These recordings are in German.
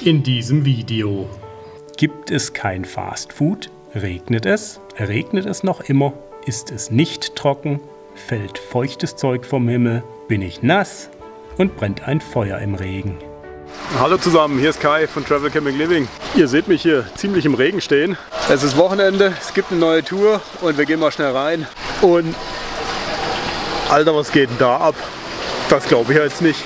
in diesem Video. Gibt es kein Fast Food? Regnet es? Regnet es noch immer? Ist es nicht trocken? Fällt feuchtes Zeug vom Himmel? Bin ich nass? Und brennt ein Feuer im Regen? Hallo zusammen, hier ist Kai von Travel Camping Living. Ihr seht mich hier ziemlich im Regen stehen. Es ist Wochenende, es gibt eine neue Tour und wir gehen mal schnell rein. Und Alter, was geht denn da ab? Das glaube ich ja jetzt nicht.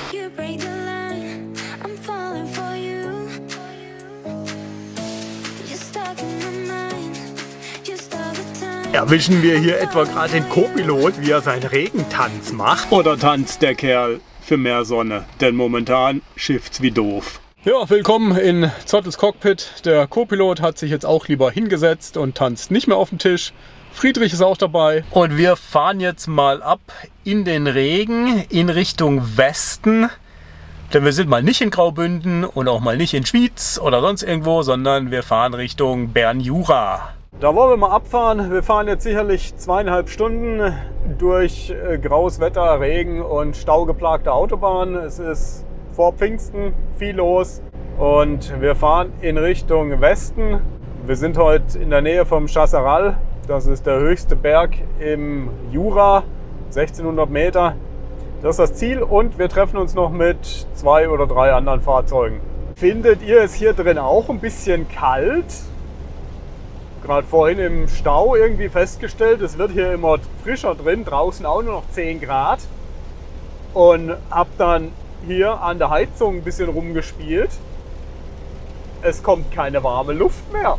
Erwischen wir hier etwa gerade den Co-Pilot, wie er seinen Regentanz macht? Oder tanzt der Kerl für mehr Sonne? Denn momentan schifft's wie doof. Ja, willkommen in Zottels Cockpit. Der Co-Pilot hat sich jetzt auch lieber hingesetzt und tanzt nicht mehr auf dem Tisch. Friedrich ist auch dabei. Und wir fahren jetzt mal ab in den Regen in Richtung Westen. Denn wir sind mal nicht in Graubünden und auch mal nicht in Schwyz oder sonst irgendwo, sondern wir fahren Richtung Bern-Jura. Da wollen wir mal abfahren. Wir fahren jetzt sicherlich 2,5 Stunden durch graues Wetter, Regen und staugeplagte Autobahn. Es ist vor Pfingsten viel los und wir fahren in Richtung Westen. Wir sind heute in der Nähe vom Chasseral. Das ist der höchste Berg im Jura, 1600 Meter. Das ist das Ziel und wir treffen uns noch mit 2 oder 3 anderen Fahrzeugen. Findet ihr es hier drin auch ein bisschen kalt? Gerade vorhin im Stau irgendwie festgestellt, es wird hier immer frischer drin, draußen auch nur noch 10 Grad. Und habe dann hier an der Heizung ein bisschen rumgespielt. Es kommt keine warme Luft mehr.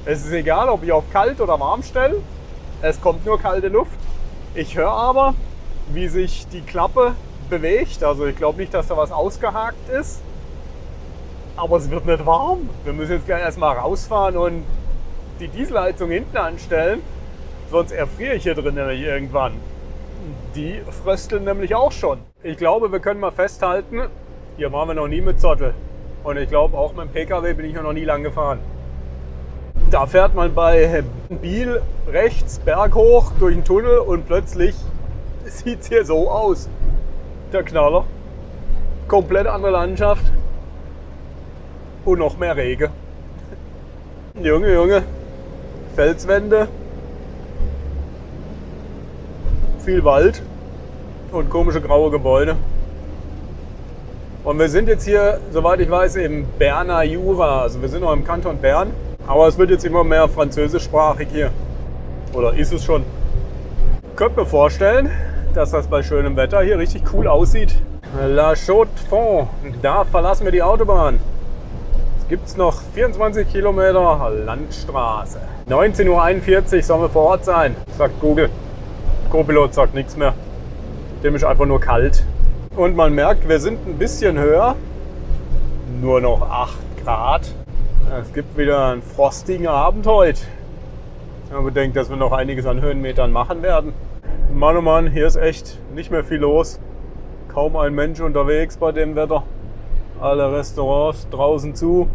Es ist egal, ob ich auf kalt oder warm stelle, es kommt nur kalte Luft. Ich höre aber, wie sich die Klappe bewegt. Also ich glaube nicht, dass da was ausgehakt ist. Aber es wird nicht warm. Wir müssen jetzt gleich erstmal rausfahren und die Dieselheizung hinten anstellen, sonst erfriere ich hier drin nämlich irgendwann. Die frösteln nämlich auch schon. Ich glaube, wir können mal festhalten, hier waren wir noch nie mit Zottel. Und ich glaube, auch mit dem PKW bin ich noch nie lang gefahren. Da fährt man bei Biel rechts berghoch durch den Tunnel und plötzlich sieht es hier so aus. Der Knaller. Komplett andere Landschaft. Und noch mehr Regen. Junge, Junge. Felswände, viel Wald und komische graue Gebäude. Und wir sind jetzt hier, soweit ich weiß, im Berner Jura. Also wir sind noch im Kanton Bern, aber es wird jetzt immer mehr französischsprachig hier. Oder ist es schon? Ich könnte mir vorstellen, dass das bei schönem Wetter hier richtig cool aussieht. La Chaux-de-Fonds, da verlassen wir die Autobahn. Gibt es noch 24 Kilometer Landstraße. 19:41 Uhr sollen wir vor Ort sein, sagt Google. Co-Pilot sagt nichts mehr. Dem ist einfach nur kalt. Und man merkt, wir sind ein bisschen höher. Nur noch 8 Grad. Es gibt wieder einen frostigen Abend heute. Man bedenkt, dass wir noch einiges an Höhenmetern machen werden. Mann, oh Mann, hier ist echt nicht mehr viel los. Kaum ein Mensch unterwegs bei dem Wetter. Alle Restaurants draußen zu.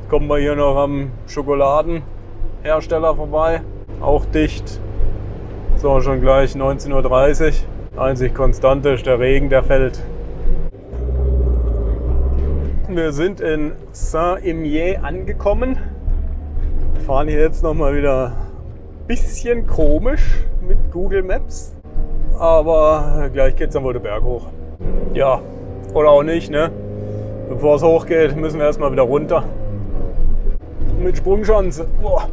Kommen wir hier noch am Schokoladenhersteller vorbei. Auch dicht. So, schon gleich 19:30 Uhr. Einzig konstant ist der Regen, der fällt. Wir sind in Saint-Imier angekommen. Wir fahren hier jetzt nochmal wieder ein bisschen komisch mit Google Maps. Aber gleich geht es dann wohl den Berg hoch. Ja, oder auch nicht, ne? Bevor es hochgeht, müssen wir erstmal wieder runter. Mit Sprungschanze. Boah.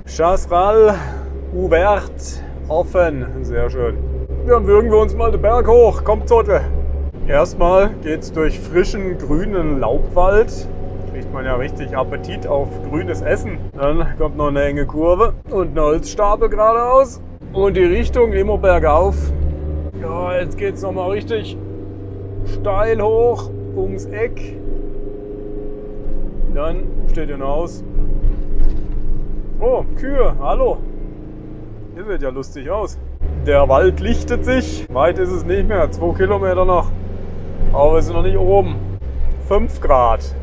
Chasseral ouvert, offen. Sehr schön. Dann würgen wir uns mal den Berg hoch. Kommt, Zottel. Erstmal geht es durch frischen, grünen Laubwald. Kriegt man ja richtig Appetit auf grünes Essen. Dann kommt noch eine enge Kurve und ein Holzstapel geradeaus. Und die Richtung immer bergauf. Ja, jetzt geht es nochmal richtig steil hoch, ums Eck. Dann steht ihr ein Haus. Oh, Kühe, hallo. Hier sieht ja lustig aus. Der Wald lichtet sich. Weit ist es nicht mehr, 2 Kilometer noch. Aber wir sind noch nicht oben. 5 Grad.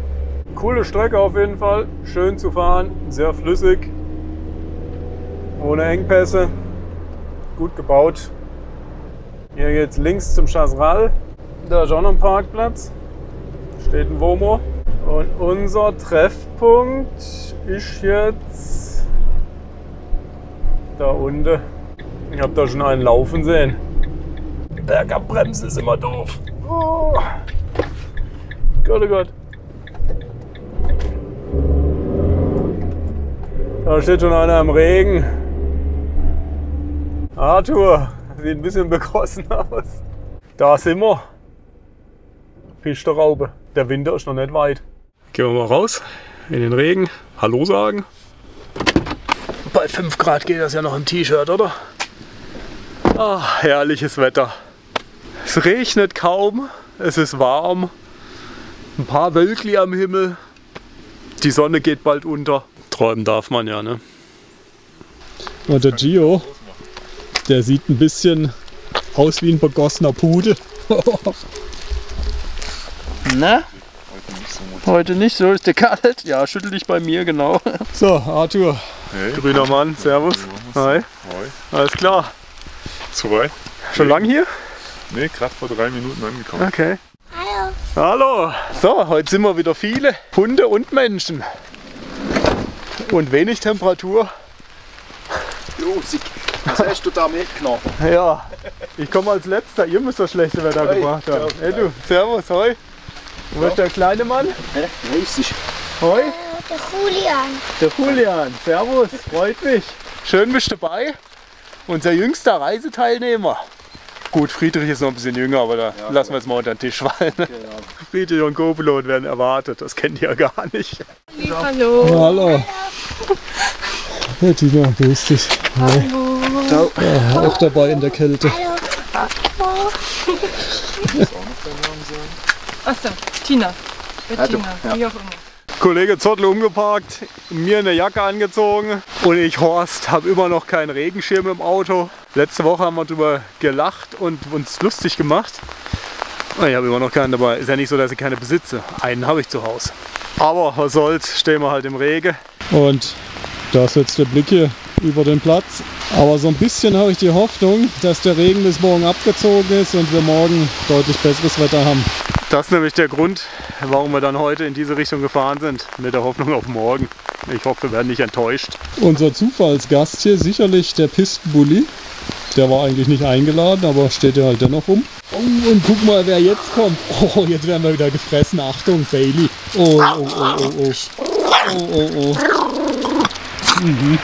Coole Strecke auf jeden Fall. Schön zu fahren, sehr flüssig. Ohne Engpässe. Gut gebaut. Hier geht es links zum Chasseral. Da ist auch noch ein Parkplatz. steht ein Womo. Und unser Treffpunkt ist jetzt da unten. Ich habe da schon einen laufen sehen. Bergabbremsen ist immer doof. Oh. Gott, oh Gott. Da steht schon einer im Regen. Arthur, sieht ein bisschen begossen aus. Da sind wir. Fischeraube. Der Winter ist noch nicht weit. Gehen wir mal raus in den Regen. Hallo sagen. Bei 5 Grad geht das ja noch im T-Shirt, oder? Ah, herrliches Wetter. Es regnet kaum. Es ist warm. Ein paar Wölkli am Himmel. Die Sonne geht bald unter. Träumen darf man ja, ne? Und der Gio, der sieht ein bisschen aus wie ein begossener Pudel. Na? Heute nicht so, ist der kalt? Ja, schüttel dich bei mir, genau. So, Arthur, hey. Grüner Mann, servus. Hi. Hi. Alles klar. Soweit? Schon lang hier? Ne, gerade vor 3 Minuten angekommen. Okay. Hallo. Hallo. So, heute sind wir wieder viele. Hunde und Menschen. Und wenig Temperatur. Lustig. Was hast du da mitgenommen? Ja, ich komme als Letzter. Ihr müsst das schlechte Wetter gebracht haben. Hey du, servus, hoi. Wo ist der kleine Mann? Grüß dich. Hoi. Der Julian. Der Julian, servus, freut mich. Schön bist du dabei. Unser jüngster Reiseteilnehmer. Gut, Friedrich ist noch ein bisschen jünger, aber da lassen wir jetzt mal unter den Tisch fallen. Genau. Friedrich und Co-Pilot werden erwartet, das kennt ihr ja gar nicht. Hallo. Hallo. Ja, Tina, grüß dich. Hallo. Ciao. Ja, auch dabei in der Kälte. Hallo. Achso, Tina. Tina, wie auch immer. Kollege Zottel umgeparkt, mir eine Jacke angezogen und ich, Horst, habe immer noch keinen Regenschirm im Auto. Letzte Woche haben wir darüber gelacht und uns lustig gemacht. Ich habe immer noch keinen dabei. Ist ja nicht so, dass ich keine besitze. Einen habe ich zu Hause. Aber was soll's, stehen wir halt im Regen. Und da ist jetzt der Blick hier über den Platz. Aber so ein bisschen habe ich die Hoffnung, dass der Regen bis morgen abgezogen ist und wir morgen deutlich besseres Wetter haben. Das ist nämlich der Grund, warum wir dann heute in diese Richtung gefahren sind, mit der Hoffnung auf morgen. Ich hoffe, wir werden nicht enttäuscht. Unser Zufallsgast hier, sicherlich der Pistenbully. Der war eigentlich nicht eingeladen, aber steht ja halt dennoch rum. Oh, und guck mal, wer jetzt kommt. Oh, jetzt werden wir wieder gefressen. Achtung, Bailey. Oh, oh, oh, oh, oh. Oh, oh, oh. Mhm.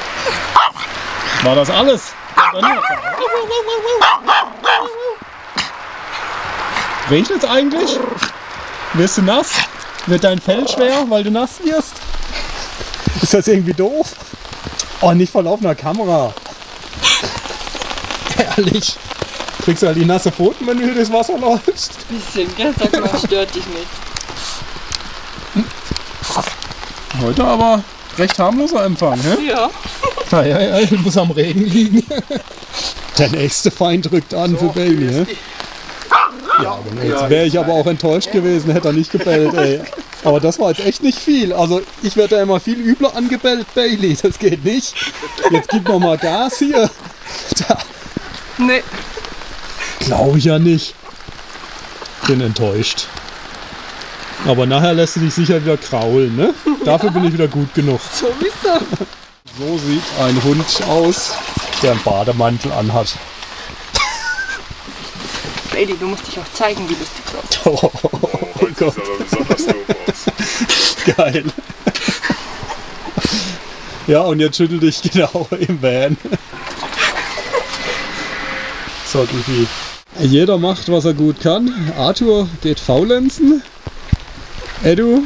War das alles? Regnet es eigentlich? Wirst du nass? Wird dein Fell schwer, weil du nass wirst? Ist das irgendwie doof? Oh, nicht vor laufender Kamera. Ehrlich. Kriegst du halt die nasse Pfoten, wenn du hier durchs Wasser läufst? Bisschen, gell? Sag mal, stört dich nicht. Heute aber recht harmloser Empfang, hä? Ja. Ja, muss am Regen liegen. Der nächste Feind rückt an für Bailey, hä? Ja, jetzt wäre ich aber auch enttäuscht gewesen, hätte er nicht gebellt, ey. Aber das war jetzt echt nicht viel. Also ich werde da immer viel übler angebellt, Bailey. Das geht nicht. Jetzt gib noch mal Gas hier. Da. Nee. Glaube ich ja nicht. Bin enttäuscht. Aber nachher lässt du dich sicher wieder kraulen, ne? Dafür bin ich wieder gut genug. Sowieso. So sieht ein Hund aus, der einen Bademantel anhat. Bailey, du musst dich auch zeigen, wie lustig du aussiehst. Oh Gott. Das sieht aber besonders doof aus. Geil. Ja, und jetzt schüttel dich genau im Van. So, Goofy. Jeder macht, was er gut kann. Arthur geht faulenzen. Edu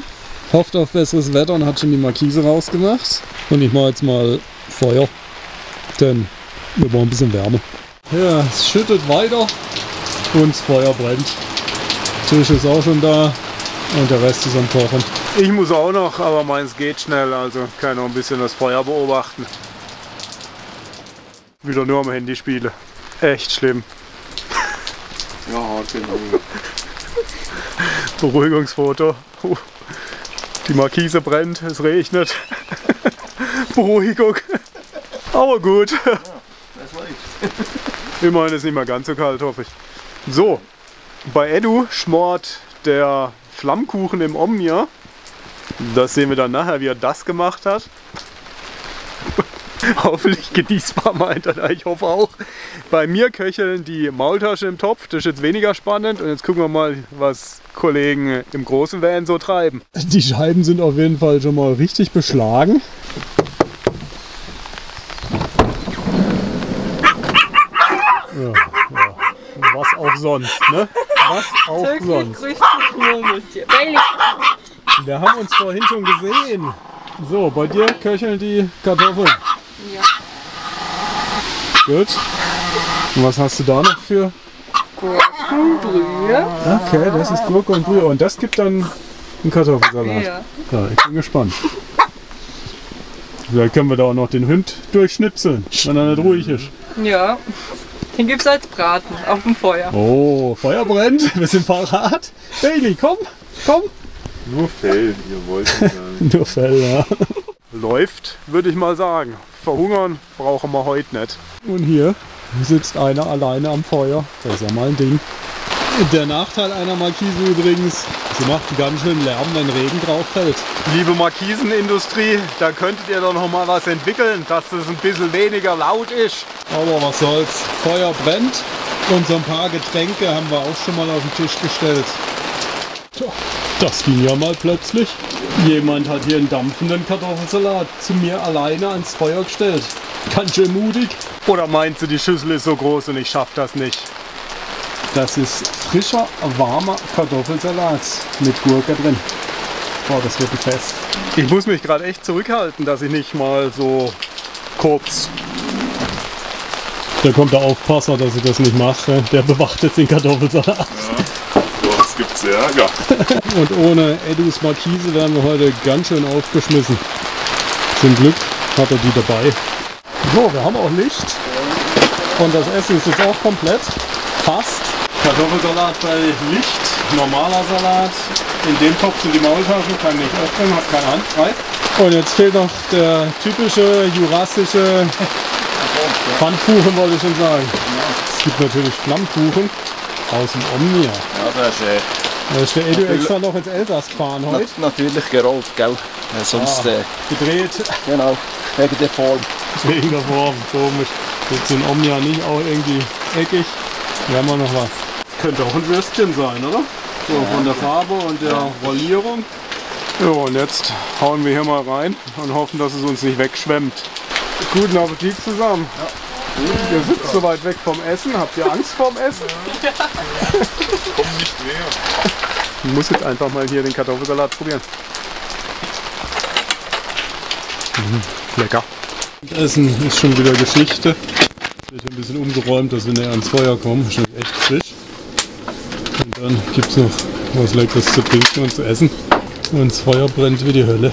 hofft auf besseres Wetter und hat schon die Markise rausgemacht. Und ich mache jetzt mal Feuer, denn wir brauchen ein bisschen Wärme. Ja, es schüttet weiter und das Feuer brennt. Tisch ist auch schon da und der Rest ist am Kochen. Ich muss auch noch, aber meins geht schnell, also kann noch ein bisschen das Feuer beobachten. Wieder nur am Handy spiele. Echt schlimm. Ja, genau. Beruhigungsfoto. Die Markise brennt, es regnet. Beruhigung. Aber gut. Immerhin ist nicht mehr ganz so kalt, hoffe ich. So, bei Edu schmort der Flammkuchen im Omnia. Das sehen wir dann nachher, wie er das gemacht hat. Hoffentlich genießbar, meint er. Ich hoffe auch. Bei mir köcheln die Maultasche im Topf. Das ist jetzt weniger spannend. Und jetzt gucken wir mal, was Kollegen im großen Van so treiben. Die Scheiben sind auf jeden Fall schon mal richtig beschlagen. Ja. Was auch sonst, ne? Was auch sonst. Wir haben uns vorhin schon gesehen. So, bei dir köcheln die Kartoffeln. Ja. Gut. Und was hast du da noch für? Gurkenbrühe. Okay, das ist Gurke und Brühe. Und das gibt dann einen Kartoffelsalat. Ja. Ja, ich bin gespannt. Vielleicht können wir da auch noch den Hund durchschnipseln, wenn er nicht ruhig ist. Ja. Den gibt's als Braten auf dem Feuer. Oh, Feuer brennt. Wir sind parat. Bailey, komm, komm. Nur Fell, ihr wollt sagen. Nur Fell, ja. Läuft, würde ich mal sagen. Verhungern brauchen wir heute nicht. Und hier sitzt einer alleine am Feuer. Das ist ja mal ein Ding. Der Nachteil einer Markise übrigens, sie macht einen ganz schön Lärm, wenn Regen drauf fällt. Liebe Markisenindustrie, da könntet ihr doch noch mal was entwickeln, dass es ein bisschen weniger laut ist. Aber was soll's, Feuer brennt und so ein paar Getränke haben wir auch schon mal auf den Tisch gestellt. Tja, das ging ja mal plötzlich. Jemand hat hier einen dampfenden Kartoffelsalat zu mir alleine ans Feuer gestellt. Ganz schön mutig. Oder meinst du, die Schüssel ist so groß und ich schaff das nicht? Das ist frischer, warmer Kartoffelsalat mit Gurke drin. Boah, das wird ein Fest. Ich muss mich gerade echt zurückhalten, dass ich nicht mal so kurz... Da kommt der Aufpasser, dass ich das nicht mache. Der bewacht jetzt den Kartoffelsalat. Ja, sonst gibt's Ärger. Und ohne Edus Markise wären wir heute ganz schön aufgeschmissen. Zum Glück hat er die dabei. So, wir haben auch Licht. Und das Essen ist jetzt auch komplett. Fast. Kartoffelsalat bei Licht, normaler Salat. In dem Topf sind die Maultaschen, kann nicht öffnen, hat keine Hand frei. Und jetzt fehlt noch der typische jurassische Pfannkuchen, wollte ich schon sagen. Es gibt natürlich Flammkuchen aus dem Omnia. Ja, das ist Da ist der Edu extra noch ins Elsass gefahren heute. natürlich gerollt, gell? Sonst Gedreht. genau, wegen der Form. Wegen der Form, komisch. Jetzt in Omnia nicht auch irgendwie eckig. Hier haben wir noch was. Könnte auch ein Würstchen sein, oder? So, von der Farbe und der Rollierung. Ja, und jetzt hauen wir hier mal rein und hoffen, dass es uns nicht wegschwemmt. Guten Appetit zusammen. Ja. Ihr sitzt so weit weg vom Essen. Habt ihr Angst vorm Essen? Komm nicht näher. Ich muss jetzt einfach mal hier den Kartoffelsalat probieren. Lecker. Das Essen ist schon wieder Geschichte. Es wird ein bisschen umgeräumt, dass wir näher ans Feuer kommen. Ist echt frisch. Und dann gibt es noch was Leckeres zu trinken und zu essen. Und das Feuer brennt wie die Hölle.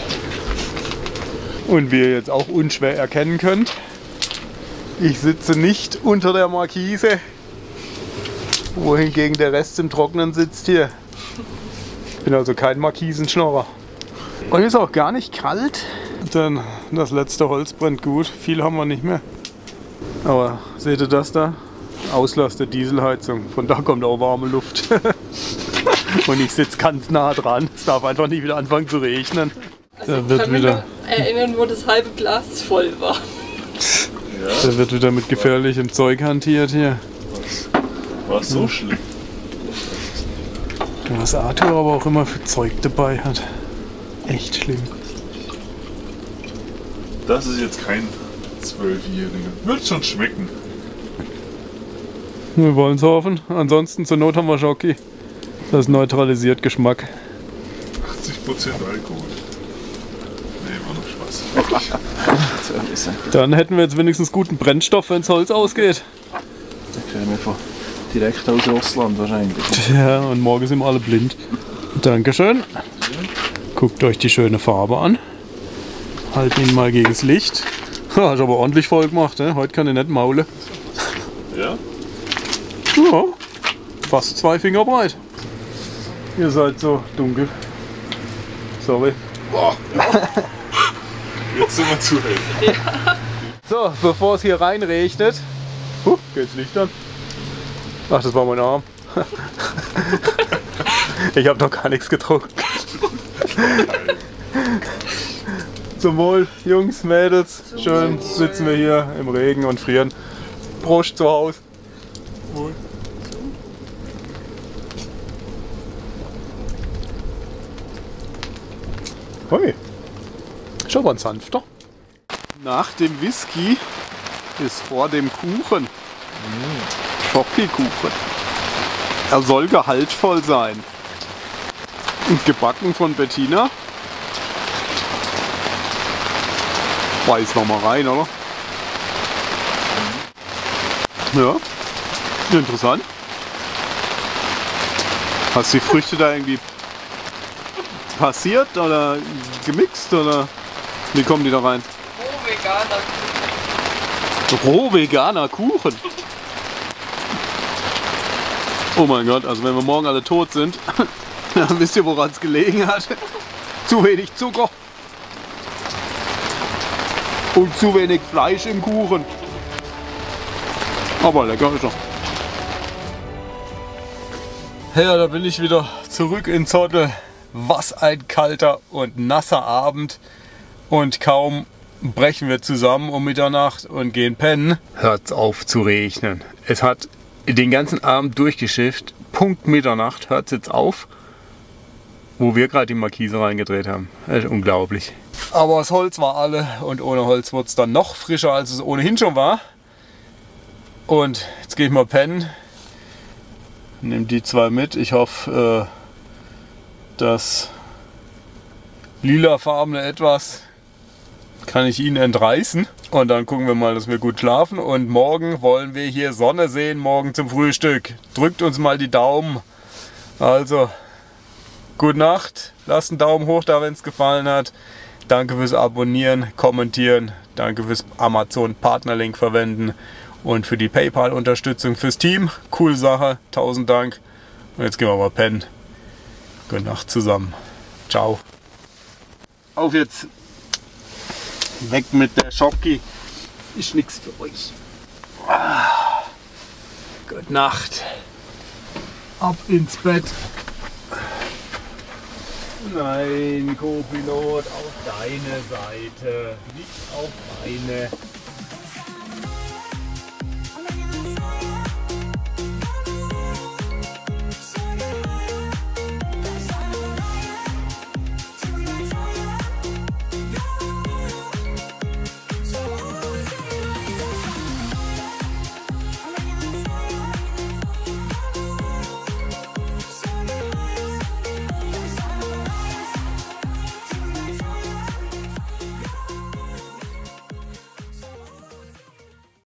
Und wie ihr jetzt auch unschwer erkennen könnt, ich sitze nicht unter der Markise, wohingegen der Rest im Trockenen sitzt hier. Ich bin also kein Markisenschnorrer. Und ist auch gar nicht kalt, denn das letzte Holz brennt gut. Viel haben wir nicht mehr. Aber seht ihr das da? Auslass der Dieselheizung. Von da kommt auch warme Luft. Und ich sitze ganz nah dran. Es darf einfach nicht wieder anfangen zu regnen. Also ich kann mich noch erinnern, wo das halbe Glas voll war. Da wird wieder mit gefährlichem Zeug hantiert hier. War so schlimm. Was Arthur aber auch immer für Zeug dabei hat. Echt schlimm. Das ist jetzt kein 12-Jähriger. Wird schon schmecken. Wir wollen es hoffen. Ansonsten zur Not haben wir Schoki. Das neutralisiert Geschmack. 80% Alkohol. Nee, war noch Spaß. Dann hätten wir jetzt wenigstens guten Brennstoff, wenn das Holz ausgeht. Da kriegen wir von direkt aus Russland wahrscheinlich. Ja, und morgen sind wir alle blind. Dankeschön. Guckt euch die schöne Farbe an. Halten ihn mal gegen das Licht. Hast aber ordentlich voll gemacht, ne? Heute kann ich nicht maulen. Ja? Ja, fast 2 Finger breit. Ihr seid so dunkel. Sorry. Boah, ja. Jetzt sind wir zu hell. Ja. So, bevor es hier reinregnet. Geht's Licht an? Ach, das war mein Arm. Ich habe noch gar nichts getrunken. Zum Wohl, Jungs, Mädels. Schön sitzen wir hier im Regen und frieren. Prost zu Hause. Hui. Schon mal ein sanfter. Nach dem Whisky ist vor dem Kuchen. Schokokuchen. Er soll gehaltvoll sein. Und gebacken von Bettina. Weiß noch mal rein, oder? Ja. Interessant. Hast du die Früchte da irgendwie passiert oder gemixt oder wie kommen die da rein? Roh-veganer Kuchen. Oh mein Gott, also wenn wir morgen alle tot sind, dann wisst ihr, woran es gelegen hat. Zu wenig Zucker und zu wenig Fleisch im Kuchen. Aber lecker ist er. Ja, da bin ich wieder zurück in Zottel. Was ein kalter und nasser Abend. Und kaum brechen wir zusammen um Mitternacht und gehen pennen, hört's auf zu regnen. Es hat den ganzen Abend durchgeschifft. Punkt Mitternacht hört es jetzt auf, wo wir gerade die Markise reingedreht haben. Das ist unglaublich. Aber das Holz war alle und ohne Holz wird es dann noch frischer, als es ohnehin schon war. Und jetzt gehe ich mal pennen. Nehme die zwei mit. Ich hoffe, das lilafarbene etwas kann ich Ihnen entreißen. Und dann gucken wir mal, dass wir gut schlafen. Und morgen wollen wir hier Sonne sehen, morgen zum Frühstück. Drückt uns mal die Daumen. Also, gute Nacht. Lasst einen Daumen hoch da, wenn es gefallen hat. Danke fürs Abonnieren, Kommentieren. Danke fürs Amazon-Partnerlink verwenden. Und für die PayPal-Unterstützung fürs Team. Coole Sache. 1000 Dank. Und jetzt gehen wir mal pennen. Gute Nacht zusammen. Ciao. Auf jetzt. Weg mit der Schoki. Ist nichts für euch. Gute Nacht. Ab ins Bett. Nein, Co-Pilot, auf deine Seite, nicht auf meine.